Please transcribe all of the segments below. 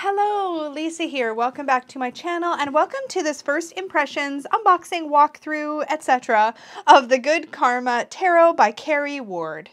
Hello, Lisa here. Welcome back to my channel and welcome to this first impressions, unboxing, walkthrough, etc. of the Good Karma Tarot by Carrie Ward.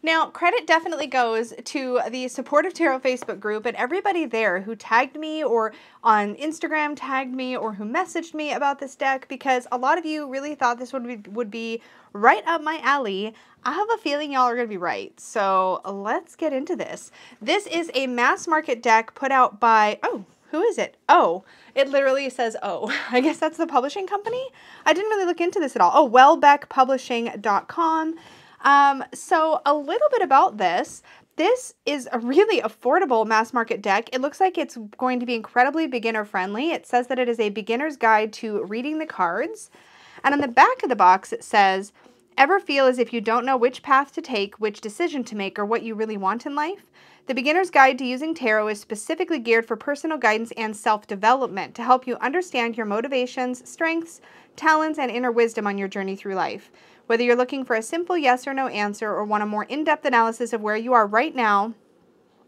Now, credit definitely goes to the Supportive Tarot Facebook group and everybody there who tagged me or on Instagram tagged me or who messaged me about this deck, because a lot of you really thought this would be right up my alley. I have a feeling y'all are going to be right. So let's get into this. This is a mass market deck put out by, oh, who is it? Oh, it literally says oh. I guess that's the publishing company? I didn't really look into this at all. Oh, wellbeckpublishing.com. So a little bit about this. This is a really affordable mass market deck. It looks like it's going to be incredibly beginner friendly. It says that it is a beginner's guide to reading the cards. And on the back of the box, it says, ever feel as if you don't know which path to take, which decision to make, or what you really want in life? The Beginner's Guide to Using Tarot is specifically geared for personal guidance and self-development to help you understand your motivations, strengths, talents, and inner wisdom on your journey through life. Whether you're looking for a simple yes or no answer or want a more in-depth analysis of where you are right now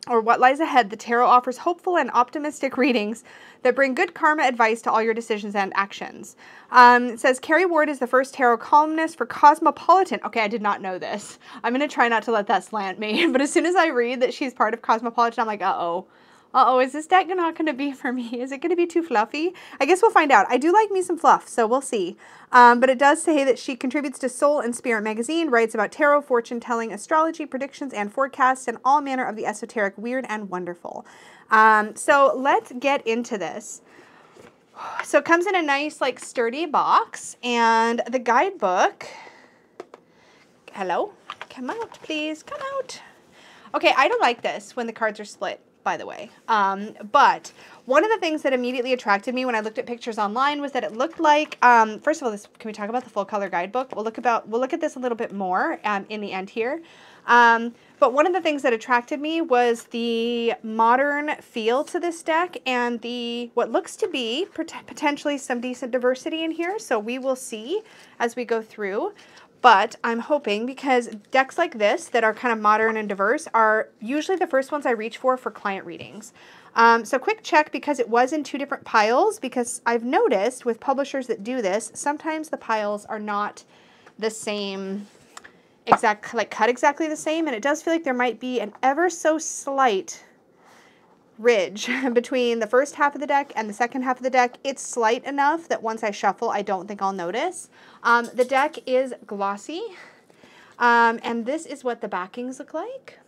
or what lies ahead, the tarot offers hopeful and optimistic readings that bring good karma advice to all your decisions and actions. It says Carrie Ward is the first tarot columnist for Cosmopolitan. Okay, I did not know this. I'm going to try not to let that slant me. But as soon as I read that she's part of Cosmopolitan, I'm like, uh-oh. Uh-oh, is this deck not going to be for me? Is it going to be too fluffy? I guess we'll find out. I do like me some fluff, so we'll see. But it does say that she contributes to Soul and Spirit magazine, writes about tarot, fortune telling, astrology, predictions, and forecasts, and all manner of the esoteric, weird, and wonderful. So let's get into this. So it comes in a nice, like, sturdy box, and the guidebook. Hello? Come out, please. Come out. Okay, I don't like this when the cards are split, by the way. But one of the things that immediately attracted me when I looked at pictures online was that it looked like, first of all, can we talk about the full color guidebook? We'll look at this a little bit more in the end here. But one of the things that attracted me was the modern feel to this deck and what looks to be potentially some decent diversity in here. So we will see as we go through. But I'm hoping, because decks like this that are kind of modern and diverse are usually the first ones I reach for client readings. So quick check, because it was in two different piles, because I've noticed with publishers that do this, sometimes the piles are not the same, cut exactly the same, and it does feel like there might be an ever so slight ridge between the first half of the deck and the second half of the deck. It's slight enough that once I shuffle, I don't think I'll notice. The deck is glossy, and this is what the backings look like.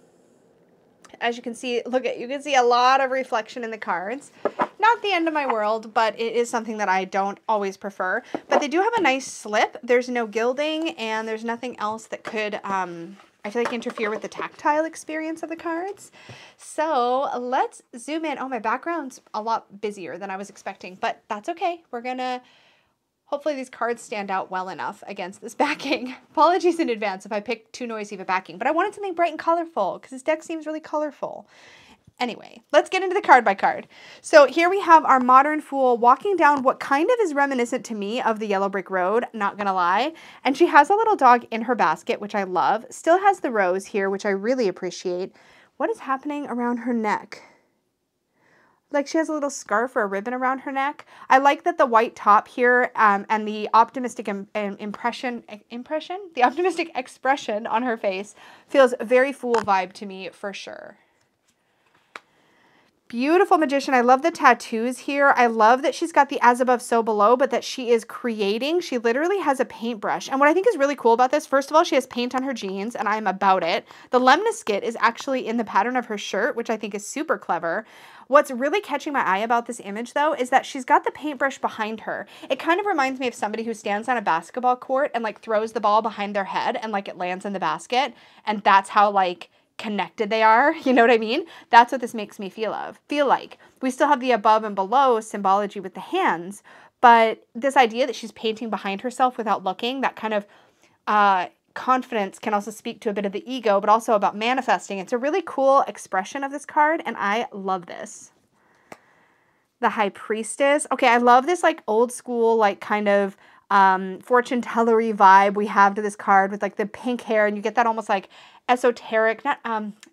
As you can see, you can see a lot of reflection in the cards. Not the end of my world, but it is something that I don't always prefer. But they do have a nice slip. There's no gilding, and there's nothing else that could, I feel like, interfere with the tactile experience of the cards. So let's zoom in. Oh, my background's a lot busier than I was expecting, but that's okay. We're gonna, hopefully these cards stand out well enough against this backing. Apologies in advance if I picked too noisy of a backing, but I wanted something bright and colorful because this deck seems really colorful. Anyway, let's get into the card by card. So here we have our modern fool walking down what kind of is reminiscent to me of the Yellow Brick Road, not gonna lie. And she has a little dog in her basket, which I love. Still has the rose here, which I really appreciate. What is happening around her neck? Like she has a little scarf or a ribbon around her neck. I like that the white top here and the optimistic the optimistic expression on her face feels very fool vibe to me for sure. Beautiful magician. I love the tattoos here. I love that she's got the as above, so below, but that she is creating. She literally has a paintbrush. And what I think is really cool about this, first of all, she has paint on her jeans, and I'm about it. The lemniscate is actually in the pattern of her shirt, which I think is super clever. What's really catching my eye about this image, though, is that she's got the paintbrush behind her. It kind of reminds me of somebody who stands on a basketball court and, like, throws the ball behind their head and, like, it lands in the basket. And that's how, like, connected they are, you know what I mean? That's what this makes me feel like. We still have the above and below symbology with the hands, but this idea that she's painting behind herself without looking, that kind of confidence can also speak to a bit of the ego, but also about manifesting. It's a really cool expression of this card, and I love this. The High Priestess. Okay, I love this like old school, like kind of fortune tellery vibe we have to this card with like the pink hair, and you get that almost like esoteric, not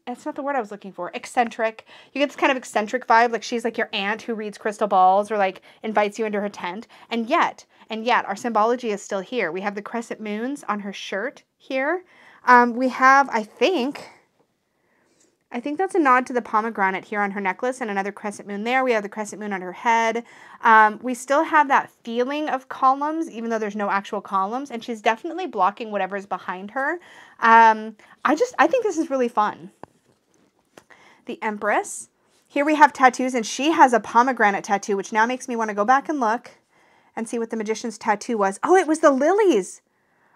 that's not the word I was looking for, eccentric. You get this kind of eccentric vibe, like she's like your aunt who reads crystal balls or like invites you into her tent. And yet our symbology is still here. We have the crescent moons on her shirt here. We have, I think that's a nod to the pomegranate here on her necklace and another crescent moon there. We have the crescent moon on her head. We still have that feeling of columns, even though there's no actual columns, and she's definitely blocking whatever's behind her. I think this is really fun. The Empress. Here we have tattoos, and she has a pomegranate tattoo, which now makes me want to go back and look and see what the magician's tattoo was. Oh, it was the lilies.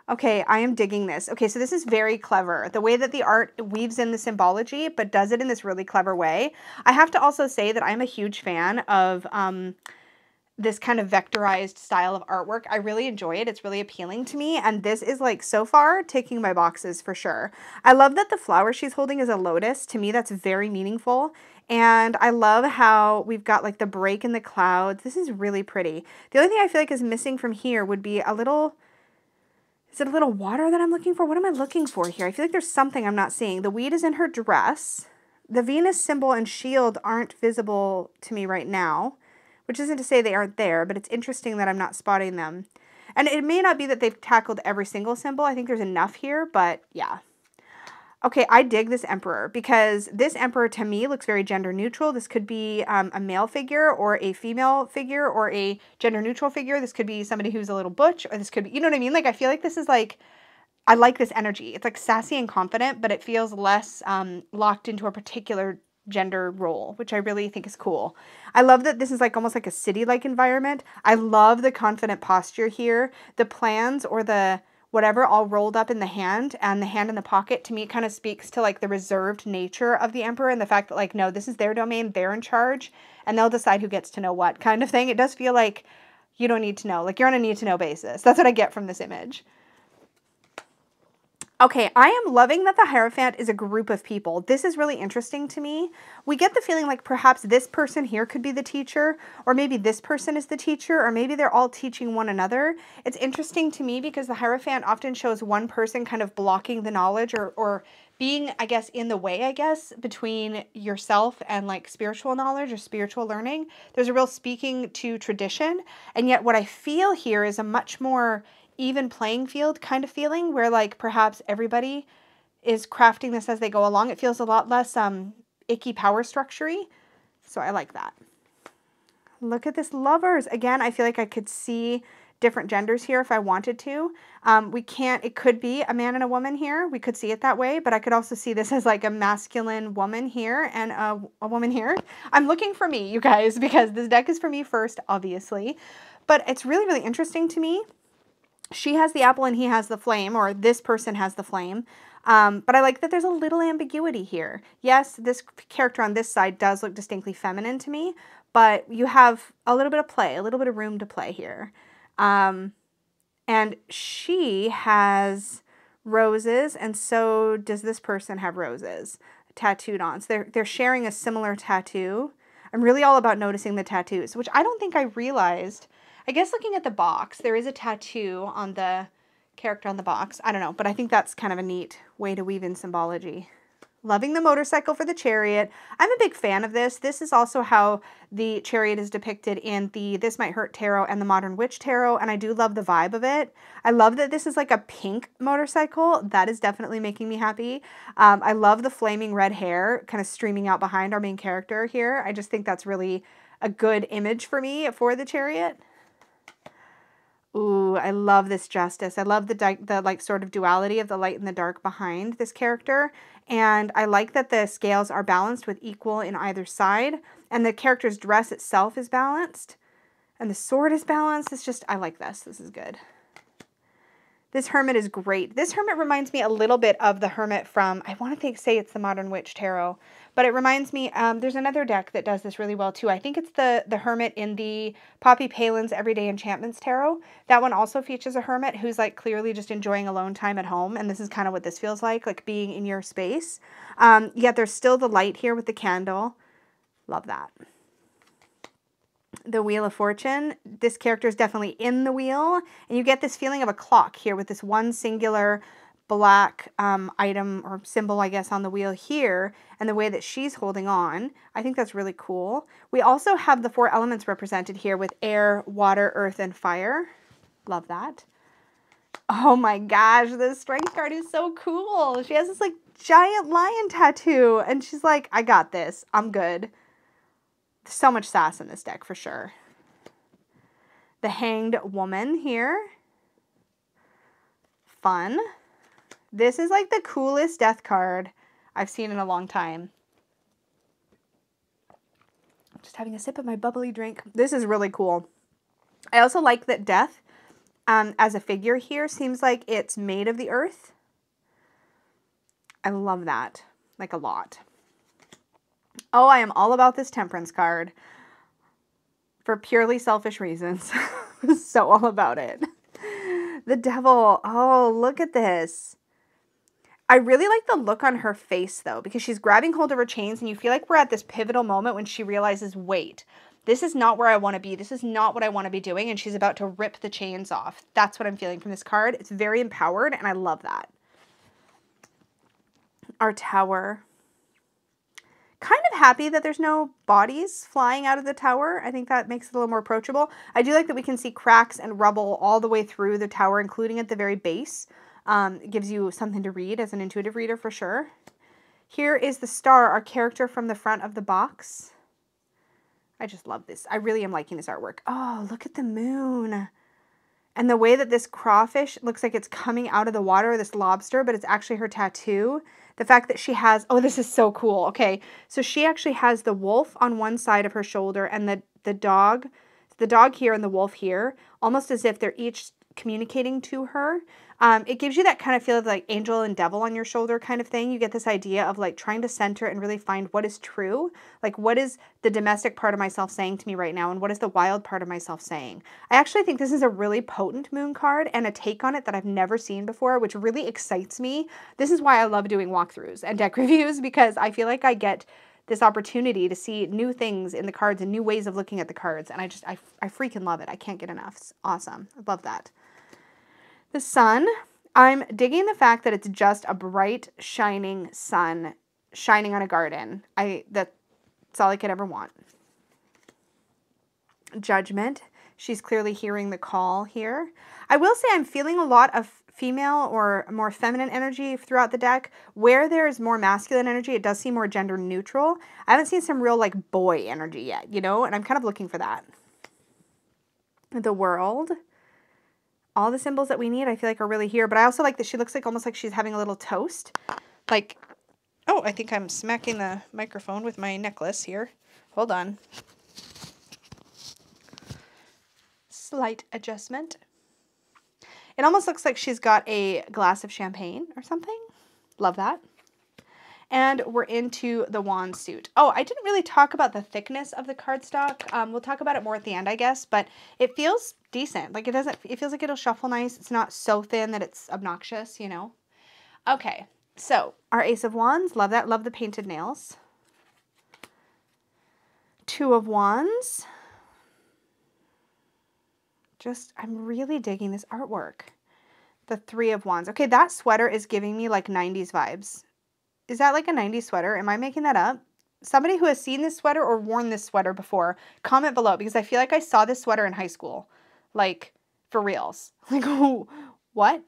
Okay, I am digging this. Okay, so this is very clever. The way that the art weaves in the symbology, but does it in this really clever way. I have to also say that I'm a huge fan of this kind of vectorized style of artwork. I really enjoy it. It's really appealing to me. And this is like, so far, ticking my boxes for sure. I love that the flower she's holding is a lotus. To me, that's very meaningful. And I love how we've got like the break in the clouds. This is really pretty. The only thing I feel like is missing from here would be a little... Is it a little water that I'm looking for? What am I looking for here? I feel like there's something I'm not seeing. The weed is in her dress. The Venus symbol and shield aren't visible to me right now, which isn't to say they aren't there, but it's interesting that I'm not spotting them. And it may not be that they've tackled every single symbol. I think there's enough here, but yeah. Okay, I dig this emperor because this emperor to me looks very gender neutral. This could be a male figure or a female figure or a gender neutral figure. This could be somebody who's a little butch, or this could be, you know what I mean? Like, I feel like this is like, I like this energy. It's like sassy and confident, but it feels less locked into a particular gender role, which I really think is cool. I love that this is like almost like a city-like environment. I love the confident posture here. The plans or the whatever all rolled up in the hand and the hand in the pocket, to me, kind of speaks to like the reserved nature of the emperor and the fact that like, no, this is their domain, they're in charge, and they'll decide who gets to know what kind of thing. It does feel like you don't need to know, like you're on a need to know basis. That's what I get from this image. Okay, I am loving that the Hierophant is a group of people. This is really interesting to me. We get the feeling like perhaps this person here could be the teacher, or maybe this person is the teacher, or maybe they're all teaching one another. It's interesting to me because the Hierophant often shows one person kind of blocking the knowledge or being, I guess, in the way, between yourself and like spiritual knowledge or spiritual learning. There's a real speaking to tradition, and yet what I feel here is a much more even playing field kind of feeling where like perhaps everybody is crafting this as they go along. It feels a lot less icky power structure-y. So I like that. Look at this lovers. Again, I feel like I could see different genders here if I wanted to. It could be a man and a woman here. We could see it that way, but I could also see this as like a masculine woman here and a woman here. I'm looking for me, you guys, because this deck is for me first, obviously. But it's really, really interesting to me. She has the apple and he has the flame, or this person has the flame. But I like that there's a little ambiguity here. Yes, this character on this side does look distinctly feminine to me, but you have a little bit of play, a little bit of room to play here. And she has roses, and so does this person have roses tattooed on. So they're sharing a similar tattoo. I'm really all about noticing the tattoos, which I don't think I realized. I guess looking at the box, there is a tattoo on the character on the box. I don't know, but I think that's kind of a neat way to weave in symbology. Loving the motorcycle for the chariot. I'm a big fan of this. This is also how the chariot is depicted in the This Might Hurt Tarot and the Modern Witch Tarot, and I do love the vibe of it. I love that this is like a pink motorcycle. That is definitely making me happy. I love the flaming red hair kind of streaming out behind our main character here. I just think that's really a good image for me for the chariot. Ooh, I love this justice. I love the like sort of duality of the light and the dark behind this character. And I like that the scales are balanced with equal in either side. And the character's dress itself is balanced. And the sword is balanced. It's just, I like this. This is good. This hermit is great. This hermit reminds me a little bit of the hermit from, I want to say it's the Modern Witch Tarot. But it reminds me, there's another deck that does this really well too. I think it's the hermit in the Poppy Palin's Everyday Enchantments Tarot. That one also features a hermit who's like clearly just enjoying alone time at home. And this is kind of what this feels like being in your space. Yet there's still the light here with the candle. Love that. the Wheel of Fortune. This character is definitely in the wheel, and you get this feeling of a clock here with this one singular black item or symbol, I guess, on the wheel here, and the way that she's holding on. I think that's really cool. We also have the 4 elements represented here with air, water, earth, and fire. Love that. Oh my gosh, this strength card is so cool. She has this like giant lion tattoo, and she's like, I got this. I'm good. There's so much sass in this deck for sure. The Hanged Woman here. Fun. This is like the coolest death card I've seen in a long time. I'm just having a sip of my bubbly drink. This is really cool. I also like that death as a figure here seems like it's made of the earth. I love that, like a lot. Oh, I am all about this Temperance card for purely selfish reasons. So all about it. The Devil. Oh, look at this. I really like the look on her face, though, because she's grabbing hold of her chains, and you feel like we're at this pivotal moment when she realizes, wait, this is not where I want to be. This is not what I want to be doing, and she's about to rip the chains off. That's what I'm feeling from this card. It's very empowered, and I love that. Our Tower. Kind of happy that there's no bodies flying out of the tower. I think that makes it a little more approachable. I do like that we can see cracks and rubble all the way through the tower, including at the very base. It gives you something to read as an intuitive reader for sure. Here is the Star, our character from the front of the box. I just love this. I really am liking this artwork. Oh, look at the moon. And the way that this crawfish looks like it's coming out of the water, this lobster, but it's actually her tattoo. The fact that she has, oh, this is so cool. Okay, so she actually has the wolf on one side of her shoulder and the dog here and the wolf here, almost as if they're each communicating to her. It gives you that kind of feel of like angel and devil on your shoulder kind of thing. You get this idea of like trying to center and really find what is true. Like, what is the domestic part of myself saying to me right now, and what is the wild part of myself saying? I actually think this is a really potent moon card and a take on it that I've never seen before, which really excites me. This is why I love doing walkthroughs and deck reviews, because I feel like I get this opportunity to see new things in the cards and new ways of looking at the cards, and I freaking love it. I can't get enough. It's awesome. I love that. The sun, I'm digging the fact that it's just a bright, shining sun shining on a garden. That's all I could ever want. Judgment, she's clearly hearing the call here. I will say I'm feeling a lot of female or more feminine energy throughout the deck. Where there's more masculine energy, it does seem more gender neutral. I haven't seen some real like boy energy yet, you know, and I'm kind of looking for that. The World. All the symbols that we need, I feel like, are really here. But I also like that she looks like almost like she's having a little toast. Like, oh, I think I'm smacking the microphone with my necklace here. Hold on. Slight adjustment. It almost looks like she's got a glass of champagne or something. Love that. And we're into the wand suit. Oh, I didn't really talk about the thickness of the cardstock. We'll talk about it more at the end, I guess, but it feels decent. Like it feels like it'll shuffle nice. It's not so thin that it's obnoxious, you know? Okay, so our Ace of Wands, love that. Love the painted nails. Two of Wands. I'm really digging this artwork. The Three of Wands. Okay, that sweater is giving me like 90s vibes. Is that like a 90s sweater? Am I making that up? Somebody who has seen this sweater or worn this sweater before, comment below, because I feel like I saw this sweater in high school. Like, for reals. Like, what?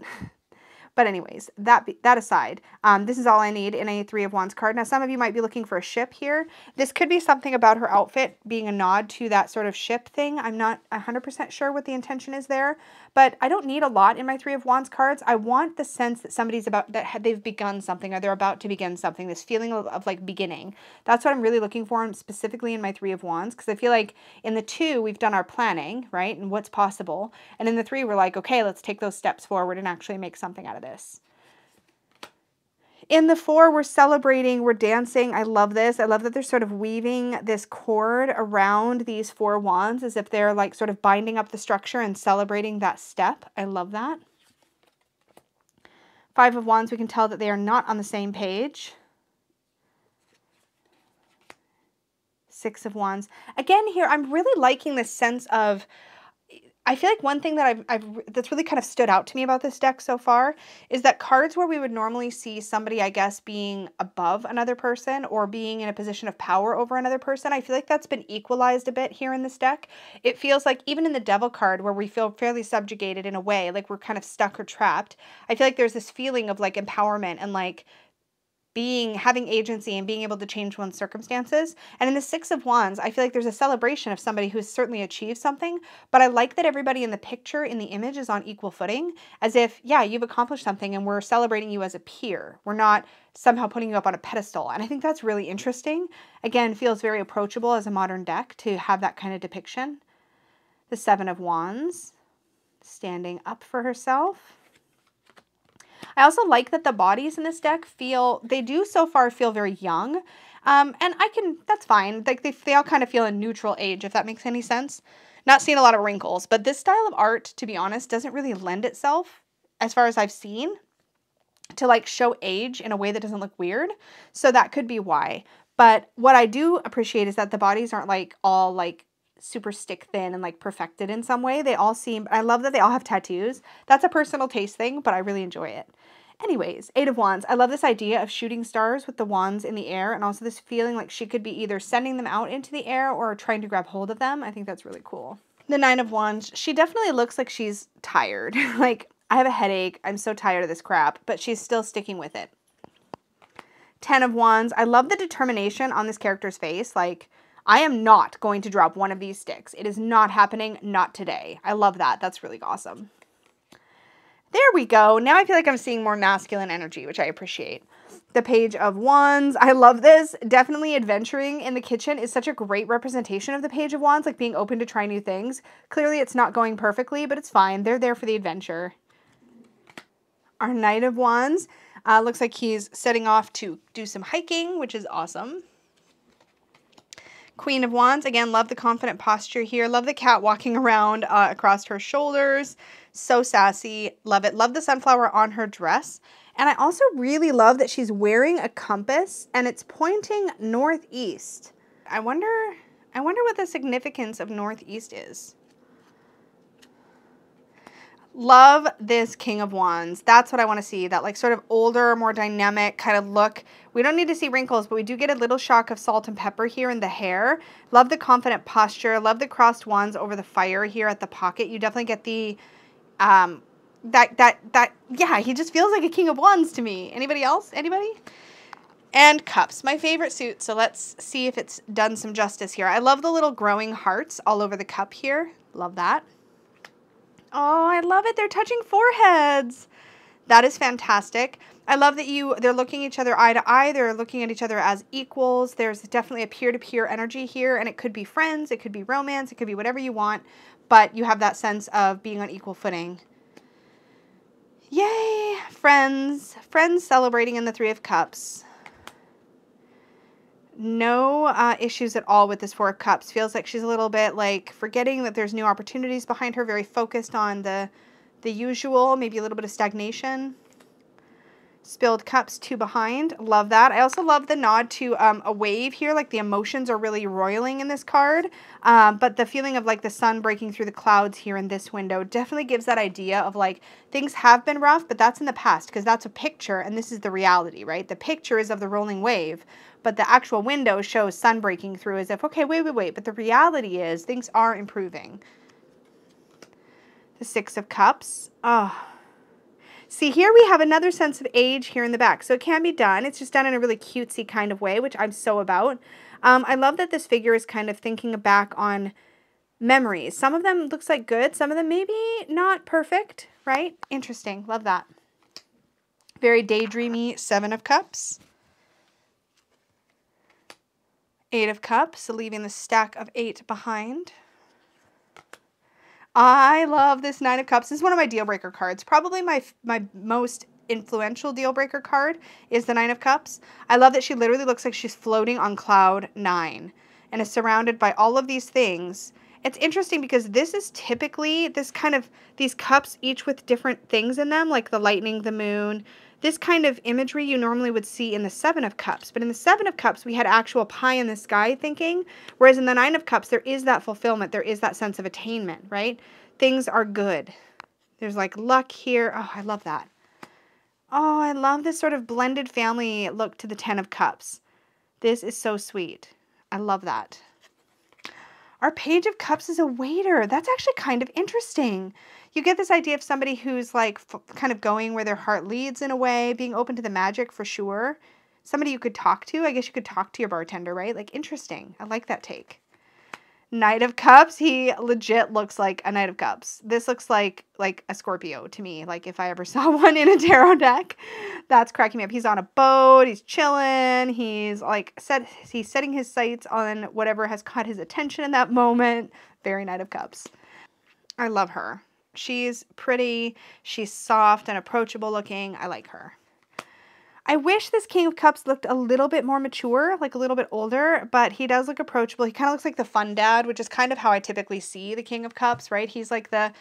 But anyways, that aside, this is all I need in a Three of Wands card. Now, some of you might be looking for a ship here. This could be something about her outfit being a nod to that sort of ship thing. I'm not 100% sure what the intention is there, but I don't need a lot in my Three of Wands cards. I want the sense that somebody's they've begun something, or they're about to begin something, this feeling of like beginning. That's what I'm really looking for, specifically in my Three of Wands, because I feel like in the two, we've done our planning, right, and what's possible, and in the three, we're like, okay, let's take those steps forward and actually make something out of this. In the four, we're celebrating, we're dancing. I love this. I love that they're sort of weaving this cord around these four wands as if they're like sort of binding up the structure and celebrating that step. I love that. Five of Wands, we can tell that they are not on the same page. Six of Wands. Again here, I'm really liking this sense of, I feel like one thing that that's really kind of stood out to me about this deck so far is that cards where we would normally see somebody, I guess, being above another person or being in a position of power over another person, I feel like that's been equalized a bit here in this deck. It feels like even in the Devil card where we feel fairly subjugated in a way, like we're kind of stuck or trapped, I feel like there's this feeling of like empowerment and like having agency and being able to change one's circumstances. And in the Six of Wands, I feel like there's a celebration of somebody who's certainly achieved something, but I like that everybody in the picture, in the image, is on equal footing, as if, yeah, you've accomplished something and we're celebrating you as a peer. We're not somehow putting you up on a pedestal. And I think that's really interesting. Again, feels very approachable as a modern deck to have that kind of depiction. The Seven of Wands, standing up for herself. I also like that the bodies in this deck they do so far feel very young. And that's fine. Like they all kind of feel a neutral age, if that makes any sense. Not seeing a lot of wrinkles, but this style of art, to be honest, doesn't really lend itself, as far as I've seen, to like show age in a way that doesn't look weird. So that could be why. But what I do appreciate is that the bodies aren't like all like super stick thin and like perfected in some way. They all seem, I love that they all have tattoos. That's a personal taste thing, but I really enjoy it. Anyways, Eight of Wands. I love this idea of shooting stars with the wands in the air, and also this feeling like she could be either sending them out into the air or trying to grab hold of them. I think that's really cool. The Nine of Wands. She definitely looks like she's tired. Like, I have a headache. I'm so tired of this crap, but she's still sticking with it. Ten of Wands. I love the determination on this character's face. Like, I am not going to drop one of these sticks. It is not happening, not today. I love that. That's really awesome. There we go. Now I feel like I'm seeing more masculine energy, which I appreciate. The Page of Wands. I love this. Definitely adventuring in the kitchen is such a great representation of the Page of Wands, like being open to try new things. Clearly it's not going perfectly, but it's fine. They're there for the adventure. Our Knight of Wands. Looks like he's setting off to do some hiking, which is awesome. Queen of Wands. Again, love the confident posture here. Love the cat walking around across her shoulders. So sassy. Love it. Love the sunflower on her dress. And I also really love that she's wearing a compass and it's pointing northeast. I wonder what the significance of northeast is. Love this King of Wands. That's what I want to see. That like sort of older, more dynamic kind of look. We don't need to see wrinkles, but we do get a little shock of salt and pepper here in the hair. Love the confident posture. Love the crossed wands over the fire here at the pocket. You definitely get the, yeah, he just feels like a King of Wands to me. Anybody else? Anybody? And cups, my favorite suit. So let's see if it's done some justice here. I love the little growing hearts all over the cup here. Love that. Oh, I love it. They're touching foreheads. That is fantastic. I love that they're looking each other eye to eye. They're looking at each other as equals. There's definitely a peer-to-peer energy here, and it could be friends, it could be romance, it could be whatever you want, but you have that sense of being on equal footing. Yay, friends. Friends celebrating in the Three of Cups. No issues at all with this Four of Cups. Feels like she's a little bit like forgetting that there's new opportunities behind her, very focused on the usual, maybe a little bit of stagnation. Spilled cups, two behind. Love that. I also love the nod to a wave here, like the emotions are really roiling in this card. But the feeling of like the sun breaking through the clouds here in this window definitely gives that idea of like things have been rough, but that's in the past because that's a picture and this is the reality, right? The picture is of the rolling wave, but the actual window shows sun breaking through as if, okay, wait, but the reality is things are improving. The Six of Cups. Oh. See, here we have another sense of age here in the back. So it can be done. It's just done in a really cutesy kind of way, which I'm so about. I love that this figure is kind of thinking back on memories. Some of them looks like good. Some of them maybe not perfect, right? Interesting. Love that. Very daydreamy Seven of Cups. Eight of Cups, leaving the stack of 8 behind. I love this Nine of Cups. This is one of my deal breaker cards. Probably my most influential deal breaker card is the Nine of Cups. I love that she literally looks like she's floating on cloud 9 and is surrounded by all of these things. It's interesting because this is typically these cups each with different things in them, like the lightning, the moon. This kind of imagery you normally would see in the Seven of Cups. But in the Seven of Cups, we had actual pie in the sky thinking. Whereas in the Nine of Cups, there is that fulfillment. There is that sense of attainment, right? Things are good. There's like luck here. Oh, I love that. Oh, I love this sort of blended family look to the Ten of Cups. This is so sweet. I love that. Our Page of Cups is a waiter. That's actually kind of interesting. You get this idea of somebody who's like kind of going where their heart leads in a way, being open to the magic for sure. Somebody you could talk to. I guess you could talk to your bartender, right? Like, interesting. I like that take. Knight of Cups. He legit looks like a Knight of Cups. This looks like a Scorpio to me. Like if I ever saw one in a tarot deck. That's cracking me up. He's on a boat. He's chilling. He's like he's setting his sights on whatever has caught his attention in that moment. Very Knight of Cups. I love her. She's pretty. She's soft and approachable looking. I like her. I wish this King of Cups looked a little bit more mature, like a little bit older, but he does look approachable. He kind of looks like the fun dad, which is kind of how I typically see the King of Cups, right? He's like the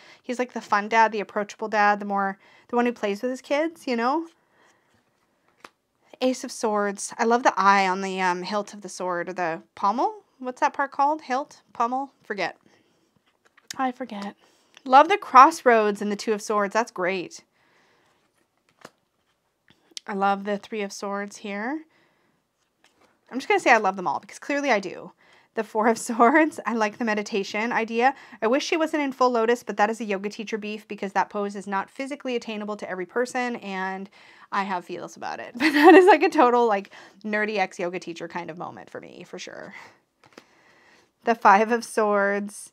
fun dad, the approachable dad, the one who plays with his kids, you know? Ace of Swords. I love the eye on the hilt of the sword, or the pommel. What's that part called? Hilt? Pommel? Forget. I forget. Love the crossroads in the Two of Swords. That's great. I love the Three of Swords here. I'm just going to say I love them all because clearly I do. The Four of Swords. I like the meditation idea. I wish she wasn't in full lotus, but that is a yoga teacher beef because that pose is not physically attainable to every person and I have feels about it. But that is like a total like nerdy ex-yoga teacher kind of moment for me, for sure. The Five of Swords.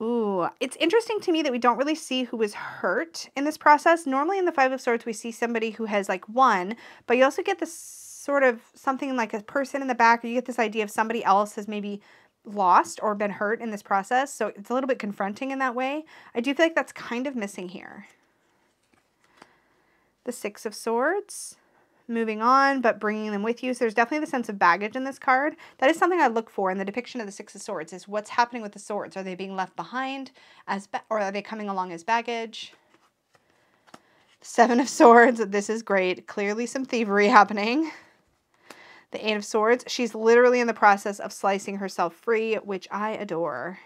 Ooh, it's interesting to me that we don't really see who was hurt in this process. Normally in the Five of Swords, we see somebody who has like won, but you also get this sort of something like a person in the back, or you get this idea of somebody else has maybe lost or been hurt in this process. So it's a little bit confronting in that way. I do feel like that's kind of missing here. The Six of Swords. Moving on, but bringing them with you. So there's definitely the sense of baggage in this card. That is something I look for in the depiction of the Six of Swords, is what's happening with the swords. Are they being left behind or are they coming along as baggage? Seven of Swords. This is great. Clearly some thievery happening. The Eight of Swords. She's literally in the process of slicing herself free, which I adore.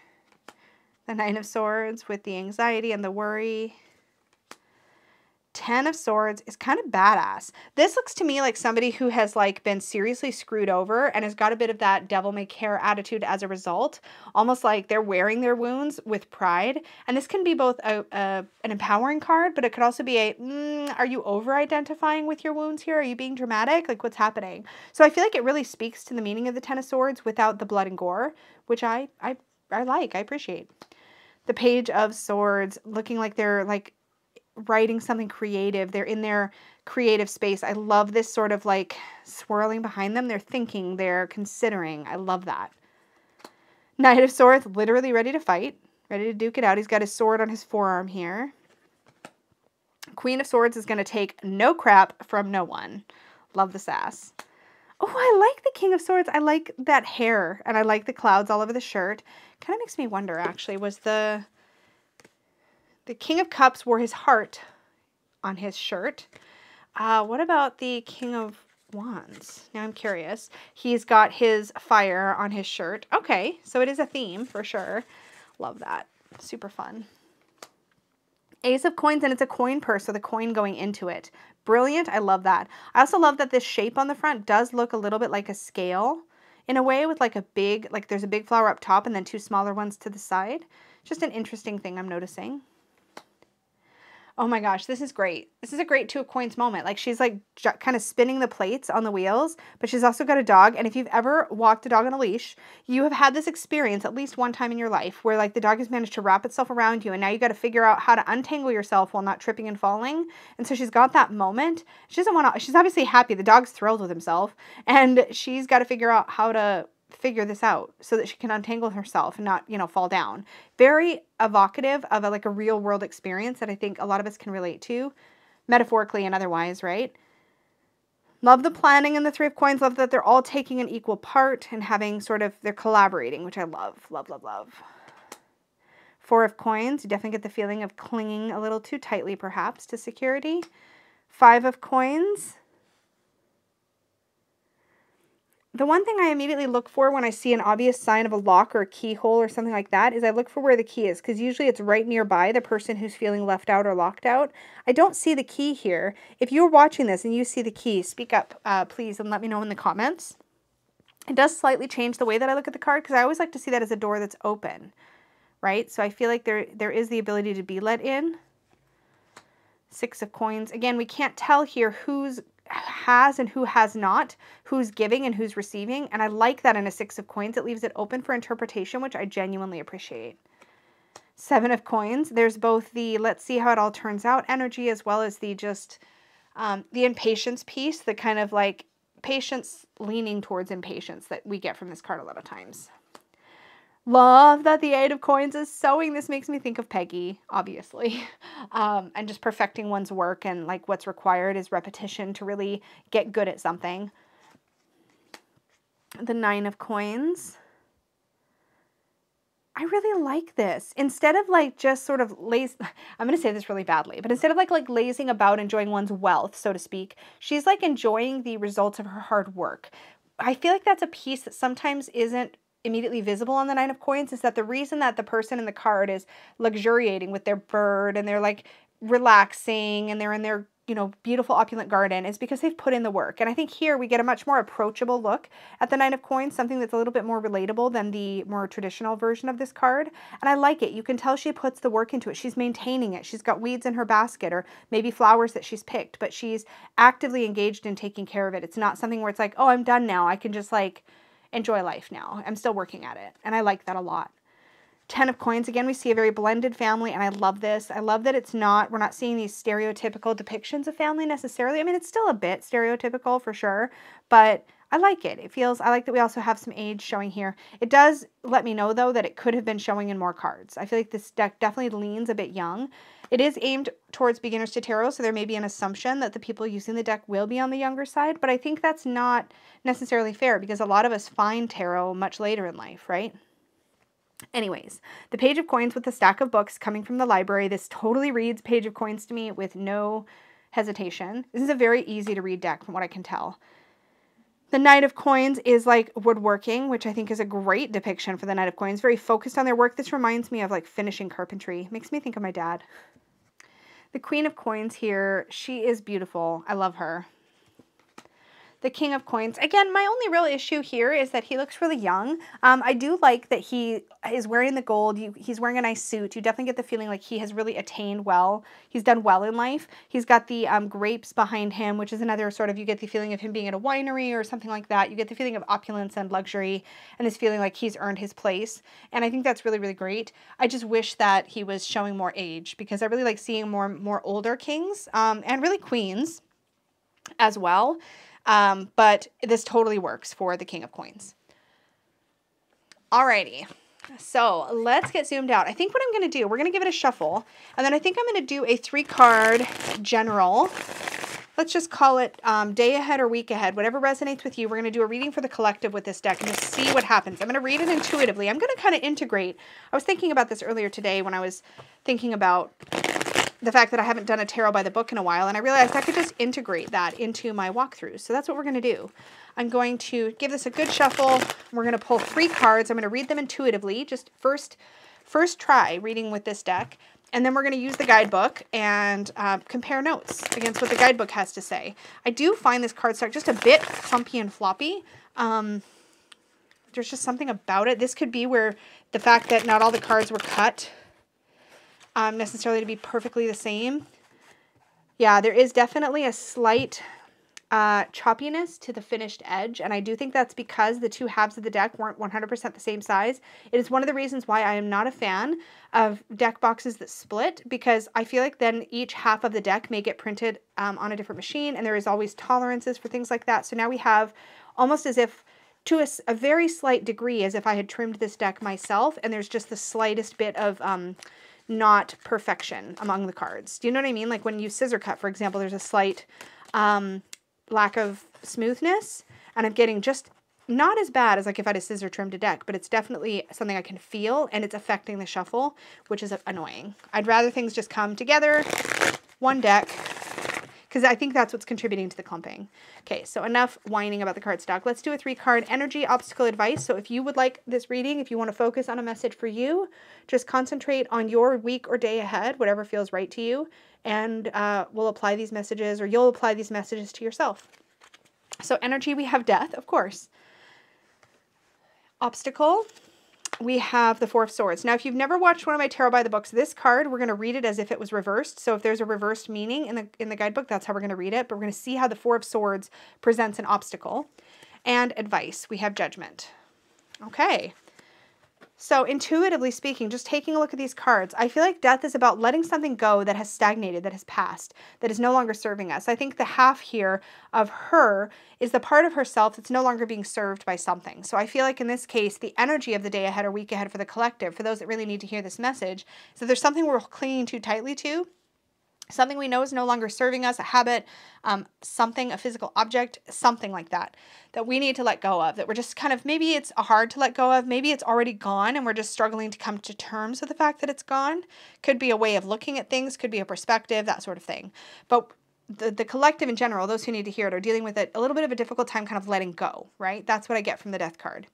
The Nine of Swords with the anxiety and the worry. Ten of Swords is kind of badass. This looks to me like somebody who has like been seriously screwed over and has got a bit of that devil may care attitude as a result. Almost like they're wearing their wounds with pride. And this can be both an empowering card, but it could also be are you over-identifying with your wounds here? Are you being dramatic? Like what's happening? So I feel like it really speaks to the meaning of the Ten of Swords without the blood and gore, which I like, I appreciate. The Page of Swords looking like they're like writing something creative. They're in their creative space. I love this sort of like swirling behind them. They're thinking, they're considering. I love that. Knight of Swords, literally ready to fight, ready to duke it out. He's got his sword on his forearm here. Queen of Swords is going to take no crap from no one. Love the sass. Oh, I like the King of Swords. I like that hair and I like the clouds all over the shirt. Kind of makes me wonder actually, was the King of Cups wore his heart on his shirt. What about the King of Wands? Now I'm curious. He's got his fire on his shirt. Okay, so it is a theme for sure. Love that. Super fun. Ace of Coins, and it's a coin purse with a coin going into it. Brilliant. I love that. I also love that this shape on the front does look a little bit like a scale in a way, with like a big, like there's a big flower up top and then two smaller ones to the side. Just an interesting thing I'm noticing. Oh my gosh, this is great. This is a great Two of Coins moment. Like she's like kind of spinning the plates on the wheels, but she's also got a dog. And if you've ever walked a dog on a leash, you have had this experience at least one time in your life where like the dog has managed to wrap itself around you and now you got to figure out how to untangle yourself while not tripping and falling. And so she's got that moment. She doesn't want to, she's obviously happy. The dog's thrilled with himself and she's got to figure out how to figure this out so that she can untangle herself and not, you know, fall down. Very evocative of like a real world experience that I think a lot of us can relate to, metaphorically and otherwise, right? Love the planning in the Three of Coins. Love that they're all taking an equal part and having sort of, they're collaborating, which I love, love, love, love. 4 of coins, you definitely get the feeling of clinging a little too tightly perhaps to security. 5 of coins. The one thing I immediately look for when I see an obvious sign of a lock or a keyhole or something like that is I look for where the key is, because usually it's right nearby the person who's feeling left out or locked out. I don't see the key here. If you're watching this and you see the key, speak up, please, and let me know in the comments. It does slightly change the way that I look at the card, because I always like to see that as a door that's open, right? So I feel like there is the ability to be let in. 6 of coins. Again, we can't tell here who's has and who has not, who's giving and who's receiving, and I like that in a 6 of coins. It leaves it open for interpretation, which I genuinely appreciate. 7 of coins. There's both the let's see how it all turns out energy, as well as the just the impatience piece, the kind of like patience leaning towards impatience that we get from this card a lot of times. Love that the 8 of coins is sewing. This makes me think of Peggy, obviously. And just perfecting one's work, and like what's required is repetition to really get good at something. The 9 of coins. I really like this. Instead of like just sort of I'm going to say this really badly, but instead of like lazing about enjoying one's wealth, so to speak, she's like enjoying the results of her hard work. I feel like that's a piece that sometimes isn't immediately visible on the 9 of coins, is that the reason that the person in the card is luxuriating with their bird and they're like relaxing and they're in their, you know, beautiful opulent garden is because they've put in the work. And I think here we get a much more approachable look at the 9 of coins, something that's a little bit more relatable than the more traditional version of this card. And I like it. You can tell she puts the work into it. She's maintaining it. She's got weeds in her basket or maybe flowers that she's picked, but she's actively engaged in taking care of it. It's not something where it's like, oh, I'm done now. I can just like enjoy life now. I'm still working at it. And I like that a lot. 10 of coins. Again, we see a very blended family, and I love this. I love that we're not seeing these stereotypical depictions of family necessarily. I mean, it's still a bit stereotypical for sure, but I like it. I like that we also have some age showing here. It does let me know, though, that it could have been showing in more cards. I feel like this deck definitely leans a bit young. It is aimed towards beginners to tarot, so there may be an assumption that the people using the deck will be on the younger side, but I think that's not necessarily fair, because a lot of us find tarot much later in life, right? Anyways, the Page of Coins with the stack of books coming from the library. This totally reads Page of Coins to me with no hesitation. This is a very easy to read deck from what I can tell. The Knight of Coins is like woodworking, which I think is a great depiction for the Knight of Coins. Very focused on their work. This reminds me of like finishing carpentry. Makes me think of my dad. The Queen of Coins here, she is beautiful. I love her. The King of Coins. Again, my only real issue here is that he looks really young. I do like that he is wearing the gold. He's wearing a nice suit. You definitely get the feeling like he has really attained well. He's done well in life. He's got the grapes behind him, which is another sort of, you get the feeling of him being at a winery or something like that. You get the feeling of opulence and luxury and this feeling like he's earned his place. And I think that's really, really great. I just wish that he was showing more age, because I really like seeing more older kings and really queens as well. But this totally works for the King of Coins. Alrighty, so let's get zoomed out. I think what I'm going to do, we're going to give it a shuffle, and then I think I'm going to do a 3-card general. Let's just call it day ahead or week ahead, whatever resonates with you. We're going to do a reading for the collective with this deck and just see what happens. I'm going to read it intuitively. I'm going to kind of integrate. I was thinking about this earlier today when I was thinking about the fact that I haven't done a tarot by the book in a while, and I realized I could just integrate that into my walkthroughs. So that's what we're going to do. I'm going to give this a good shuffle. We're going to pull 3 cards. I'm going to read them intuitively, just first try reading with this deck. And then we're going to use the guidebook and compare notes against what the guidebook has to say. I do find this cardstock just a bit clumpy and floppy. There's just something about it. This could be where the fact that not all the cards were cut necessarily to be perfectly the same. Yeah, there is definitely a slight choppiness to the finished edge, and I do think that's because the 2 halves of the deck weren't 100% the same size. It is one of the reasons why I am not a fan of deck boxes that split, because I feel like then each half of the deck may get printed on a different machine, and there is always tolerances for things like that. So now we have almost as if, to a very slight degree, as if I had trimmed this deck myself, and there's just the slightest bit of not perfection among the cards. Do you know what I mean? Like when you scissor cut, for example, there's a slight lack of smoothness, and I'm getting just not as bad as like if I had a scissor trimmed a deck, but it's definitely something I can feel, and it's affecting the shuffle, which is annoying. I'd rather things just come together, one deck, because I think that's what's contributing to the clumping. Okay, so enough whining about the card stock. Let's do a 3-card energy obstacle advice. So if you would like this reading, if you want to focus on a message for you, just concentrate on your week or day ahead, whatever feels right to you, and we'll apply these messages, or you'll apply these messages to yourself. So energy, we have death, of course. Obstacle, we have the 4 of Swords. Now, if you've never watched one of my Tarot by the Books, this card, we're going to read it as if it was reversed. So if there's a reversed meaning in the guidebook, that's how we're going to read it. But we're going to see how the 4 of Swords presents an obstacle. And advice, we have Judgment. Okay. So intuitively speaking, just taking a look at these cards, I feel like death is about letting something go that has stagnated, that has passed, that is no longer serving us. I think the half here of her is the part of herself that's no longer being served by something. So I feel like in this case, the energy of the day ahead or week ahead for the collective, for those that really need to hear this message, is that there's something we're clinging too tightly to, something we know is no longer serving us, a habit, something, a physical object, something like that, that we need to let go of, that we're just kind of, maybe it's hard to let go of, maybe it's already gone and we're just struggling to come to terms with the fact that it's gone. Could be a way of looking at things, could be a perspective, that sort of thing. But the collective in general, those who need to hear it, are dealing with it a little bit of a difficult time kind of letting go, right? That's what I get from the Death card.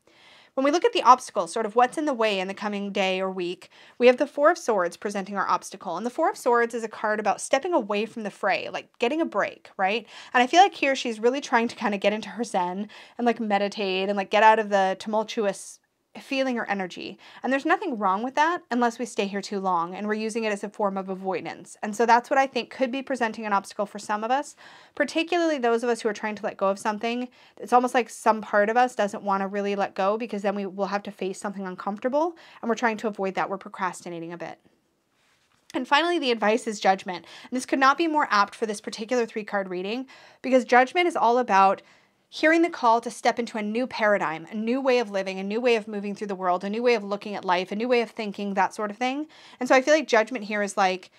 When we look at the obstacle, sort of what's in the way in the coming day or week, we have the 4 of Swords presenting our obstacle. And the 4 of Swords is a card about stepping away from the fray, like getting a break, right? And I feel like here she's really trying to kind of get into her zen and like meditate and like get out of the tumultuous feeling or energy. And there's nothing wrong with that unless we stay here too long and we're using it as a form of avoidance. And so that's what I think could be presenting an obstacle for some of us, particularly those of us who are trying to let go of something. It's almost like some part of us doesn't want to really let go because then we will have to face something uncomfortable, and we're trying to avoid that. We're procrastinating a bit. And finally, the advice is Judgment. And this could not be more apt for this particular 3-card reading, because Judgment is all about hearing the call to step into a new paradigm, a new way of living, a new way of moving through the world, a new way of looking at life, a new way of thinking, that sort of thing. And so I feel like Judgment here is like,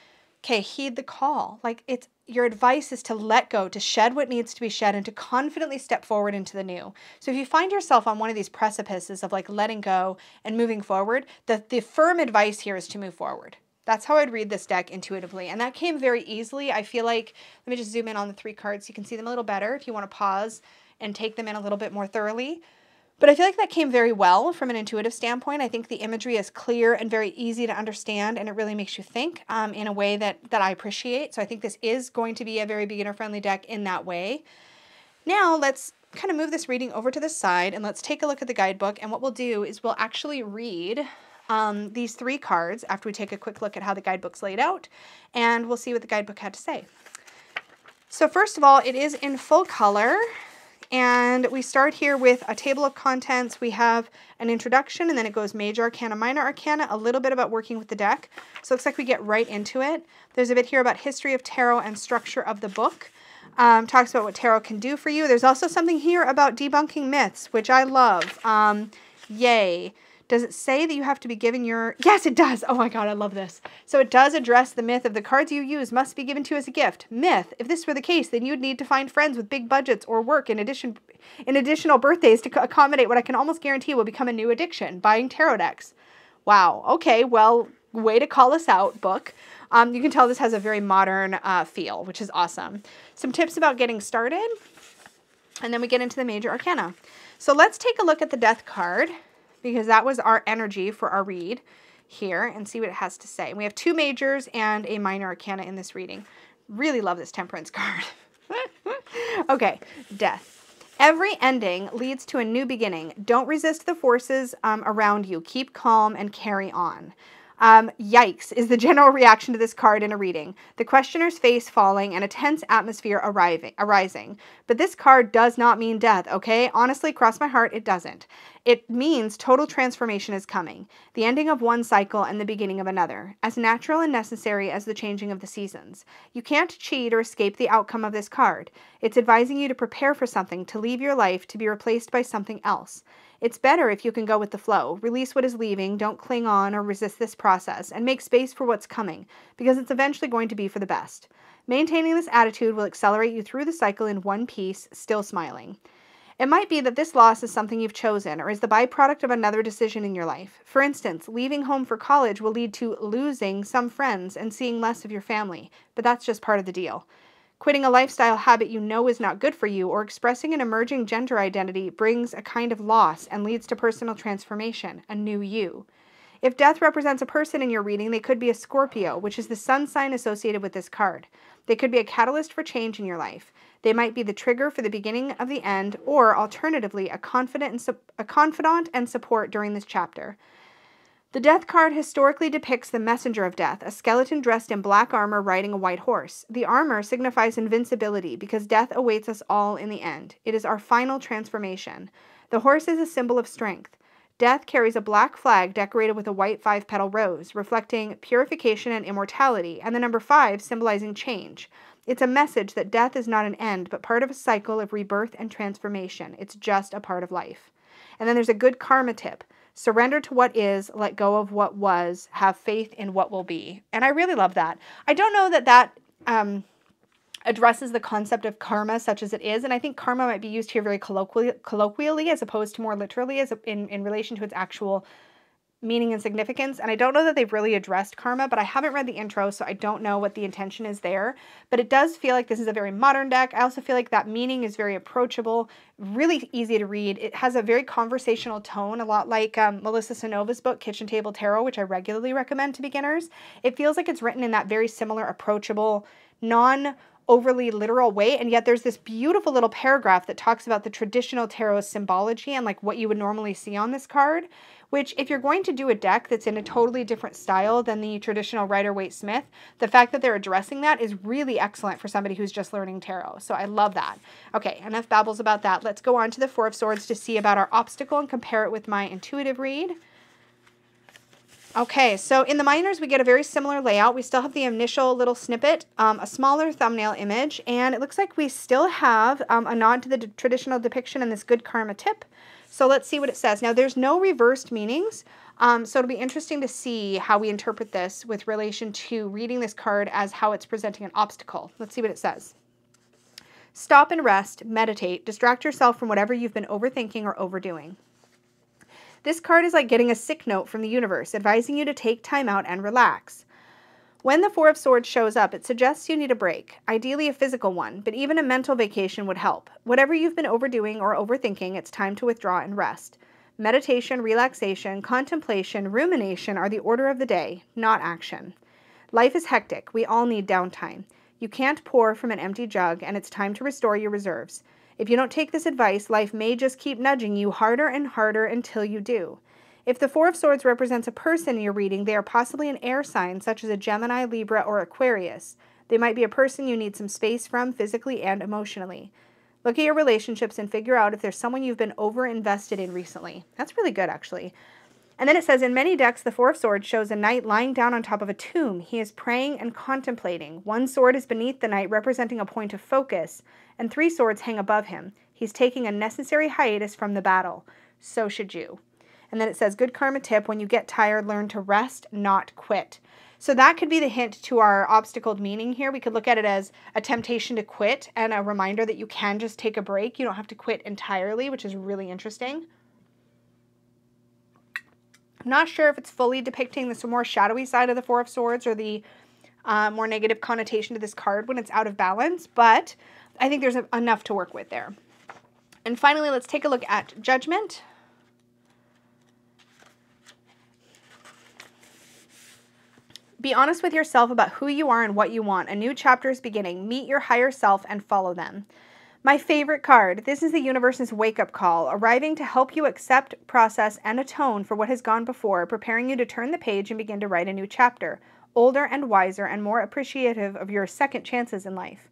okay, heed the call. Like, it's your advice is to let go, to shed what needs to be shed, and to confidently step forward into the new. So if you find yourself on one of these precipices of like letting go and moving forward, the firm advice here is to move forward. That's how I'd read this deck intuitively. And that came very easily. I feel like, let me just zoom in on the 3 cards so you can see them a little better if you want to pause and take them in a little bit more thoroughly. But I feel like that came very well from an intuitive standpoint. I think the imagery is clear and very easy to understand, and it really makes you think in a way that I appreciate. So I think this is going to be a very beginner-friendly deck in that way. Now let's kind of move this reading over to the side, and let's take a look at the guidebook. And what we'll do is we'll actually read these 3 cards after we take a quick look at how the guidebook's laid out, and we'll see what the guidebook had to say. So first of all, it is in full color. And we start here with a table of contents. We have an introduction, and then it goes Major Arcana, Minor Arcana, a little bit about working with the deck. So it looks like we get right into it. There's a bit here about history of tarot and structure of the book. Talks about what tarot can do for you. There's also something here about debunking myths, which I love. Yay. Does it say that you have to be given your... Yes, it does. Oh my God, I love this. So it does address the myth of the cards you use must be given to you as a gift. Myth. If this were the case, then you'd need to find friends with big budgets or work in additional birthdays to accommodate what I can almost guarantee will become a new addiction, buying tarot decks. Wow. Okay, well, way to call us out, book. You can tell this has a very modern feel, which is awesome. Some tips about getting started, and then we get into the Major Arcana. So let's take a look at the Death card, because that was our energy for our read here, and see what it has to say. We have 2 majors and a minor arcana in this reading. Really love this Temperance card. Okay, Death. Every ending leads to a new beginning. Don't resist the forces around you. Keep calm and carry on. Yikes is the general reaction to this card in a reading. The questioner's face falling and a tense atmosphere arising. But this card does not mean death, okay? Honestly, cross my heart, it doesn't. It means total transformation is coming. The ending of one cycle and the beginning of another. As natural and necessary as the changing of the seasons. You can't cheat or escape the outcome of this card. It's advising you to prepare for something, to leave your life, to be replaced by something else. It's better if you can go with the flow. Release what is leaving, don't cling on or resist this process, and make space for what's coming, because it's eventually going to be for the best. Maintaining this attitude will accelerate you through the cycle in one piece, still smiling. It might be that this loss is something you've chosen or is the byproduct of another decision in your life. For instance, leaving home for college will lead to losing some friends and seeing less of your family, but that's just part of the deal. Quitting a lifestyle habit you know is not good for you or expressing an emerging gender identity brings a kind of loss and leads to personal transformation, a new you. If death represents a person in your reading, they could be a Scorpio, which is the sun sign associated with this card. They could be a catalyst for change in your life. They might be the trigger for the beginning of the end, or alternatively, a confidant and support during this chapter. The death card historically depicts the messenger of death, a skeleton dressed in black armor riding a white horse. The armor signifies invincibility because death awaits us all in the end. It is our final transformation. The horse is a symbol of strength. Death carries a black flag decorated with a white 5-petal rose, reflecting purification and immortality, and the number 5 symbolizing change. It's a message that death is not an end, but part of a cycle of rebirth and transformation. It's just a part of life. And then there's a good karma tip. Surrender to what is, let go of what was, have faith in what will be. And I really love that. I don't know that addresses the concept of karma such as it is, and I think karma might be used here very colloquially as opposed to more literally as in relation to its actual meaning and significance. And I don't know that they've really addressed karma, but I haven't read the intro, so I don't know what the intention is there. But it does feel like this is a very modern deck. I also feel like that meaning is very approachable, really easy to read. It has a very conversational tone, a lot like Melissa Sanova's book, Kitchen Table Tarot, which I regularly recommend to beginners. It feels like it's written in that very similar, approachable, non-overly literal way, and yet there's this beautiful little paragraph that talks about the traditional tarot symbology and like what you would normally see on this card, which if you're going to do a deck that's in a totally different style than the traditional Rider-Waite-Smith, the fact that they're addressing that is really excellent for somebody who's just learning tarot. So I love that. Okay, enough babbles about that. Let's go on to the Four of Swords to see about our obstacle and compare it with my intuitive read. Okay, so in the minors, we get a very similar layout. We still have the initial little snippet, a smaller thumbnail image, and it looks like we still have a nod to the traditional depiction and this good karma tip. So let's see what it says. Now, there's no reversed meanings, so it'll be interesting to see how we interpret this with relation to reading this card as how it's presenting an obstacle. Let's see what it says. Stop and rest, meditate, distract yourself from whatever you've been overthinking or overdoing. This card is like getting a sick note from the universe, advising you to take time out and relax. When the Four of Swords shows up, it suggests you need a break, ideally a physical one, but even a mental vacation would help. Whatever you've been overdoing or overthinking, it's time to withdraw and rest. Meditation, relaxation, contemplation, rumination are the order of the day, not action. Life is hectic. We all need downtime. You can't pour from an empty jug, and it's time to restore your reserves. If you don't take this advice, life may just keep nudging you harder and harder until you do. If the Four of Swords represents a person in your reading, they are possibly an air sign, such as a Gemini, Libra, or Aquarius. They might be a person you need some space from physically and emotionally. Look at your relationships and figure out if there's someone you've been over-invested in recently. That's really good, actually. And then it says, in many decks, the Four of Swords shows a knight lying down on top of a tomb. He is praying and contemplating. One sword is beneath the knight, representing a point of focus, and 3 swords hang above him. He's taking a necessary hiatus from the battle. So should you. And then it says, good karma tip, when you get tired, learn to rest, not quit. So that could be the hint to our obstacled meaning here. We could look at it as a temptation to quit and a reminder that you can just take a break. You don't have to quit entirely, which is really interesting. I'm not sure if it's fully depicting this more shadowy side of the Four of Swords or the more negative connotation to this card when it's out of balance, but I think there's enough to work with there. And finally, let's take a look at Judgment. Be honest with yourself about who you are and what you want. A new chapter is beginning. Meet your higher self and follow them. My favorite card. This is the universe's wake-up call, arriving to help you accept, process, and atone for what has gone before, preparing you to turn the page and begin to write a new chapter, older and wiser and more appreciative of your second chances in life.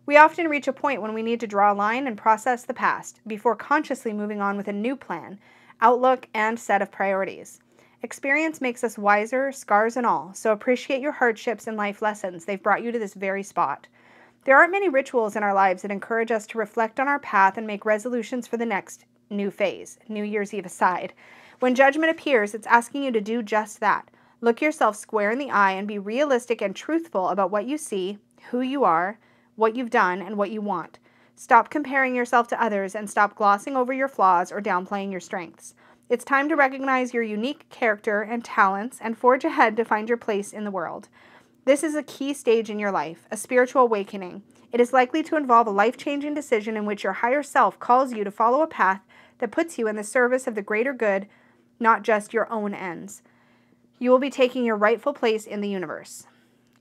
We often reach a point when we need to draw a line and process the past before consciously moving on with a new plan, outlook, and set of priorities. Experience makes us wiser, scars and all, so appreciate your hardships and life lessons. They've brought you to this very spot. There aren't many rituals in our lives that encourage us to reflect on our path and make resolutions for the next new phase, New Year's Eve aside. When judgment appears, it's asking you to do just that. Look yourself square in the eye and be realistic and truthful about what you see, who you are, what you've done, and what you want. Stop comparing yourself to others and stop glossing over your flaws or downplaying your strengths. It's time to recognize your unique character and talents and forge ahead to find your place in the world. This is a key stage in your life, a spiritual awakening. It is likely to involve a life-changing decision in which your higher self calls you to follow a path that puts you in the service of the greater good, not just your own ends. You will be taking your rightful place in the universe.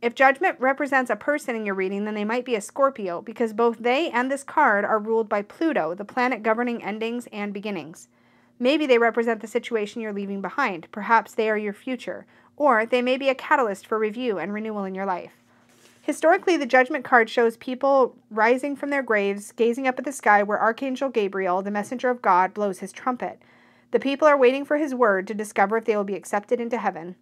If judgment represents a person in your reading, then they might be a Scorpio, because both they and this card are ruled by Pluto, the planet governing endings and beginnings. Maybe they represent the situation you're leaving behind. Perhaps they are your future. Or they may be a catalyst for review and renewal in your life. Historically, the Judgment card shows people rising from their graves, gazing up at the sky where Archangel Gabriel, the messenger of God, blows his trumpet. The people are waiting for his word to discover if they will be accepted into heaven.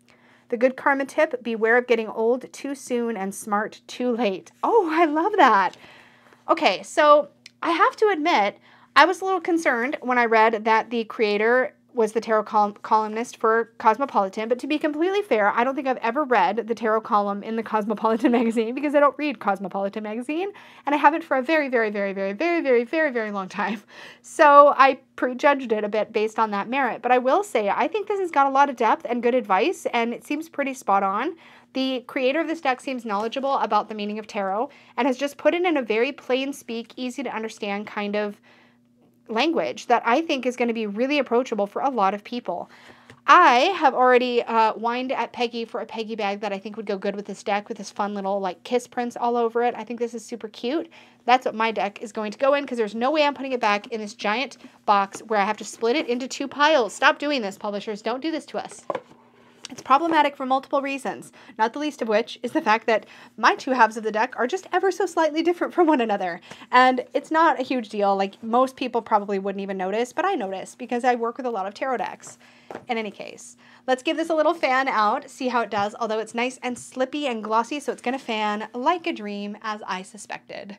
The good karma tip, beware of getting old too soon and smart too late. Oh, I love that. Okay, so I have to admit, I was a little concerned when I read that the creator was the tarot columnist for Cosmopolitan, but to be completely fair, I don't think I've ever read the tarot column in the Cosmopolitan magazine because I don't read Cosmopolitan magazine, and I haven't for a very, very, very, very, very, very, very, very long time. So I prejudged it a bit based on that merit. But I will say, I think this has got a lot of depth and good advice, and it seems pretty spot on. The creator of this deck seems knowledgeable about the meaning of tarot and has just put it in a very plain speak, easy to understand kind of language that I think is going to be really approachable for a lot of people. I have already whined at Peggy for a Peggy bag that I think would go good with this deck with this fun little like kiss prints all over it. I think this is super cute. That's what my deck is going to go in because there's no way I'm putting it back in this giant box where I have to split it into 2 piles. Stop doing this, publishers. Don't do this to us. It's problematic for multiple reasons, not the least of which is the fact that my 2 halves of the deck are just ever so slightly different from one another. And it's not a huge deal. Like, most people probably wouldn't even notice, but I notice because I work with a lot of tarot decks. In any case, let's give this a little fan out, see how it does, although it's nice and slippy and glossy, so it's going to fan like a dream, as I suspected.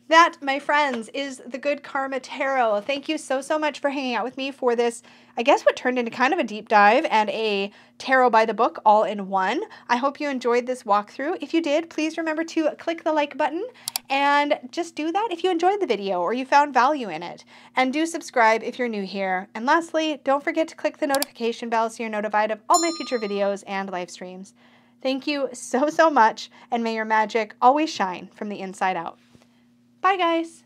That, my friends, is the Good Karma Tarot. Thank you so, so much for hanging out with me for this, I guess what turned into kind of a deep dive and a tarot by the book all in one. I hope you enjoyed this walkthrough. If you did, please remember to click the like button and just do that if you enjoyed the video or you found value in it. And do subscribe if you're new here. And lastly, don't forget to click the notification bell so you're notified of all my future videos and live streams. Thank you so, so much, and may your magic always shine from the inside out. Bye, guys.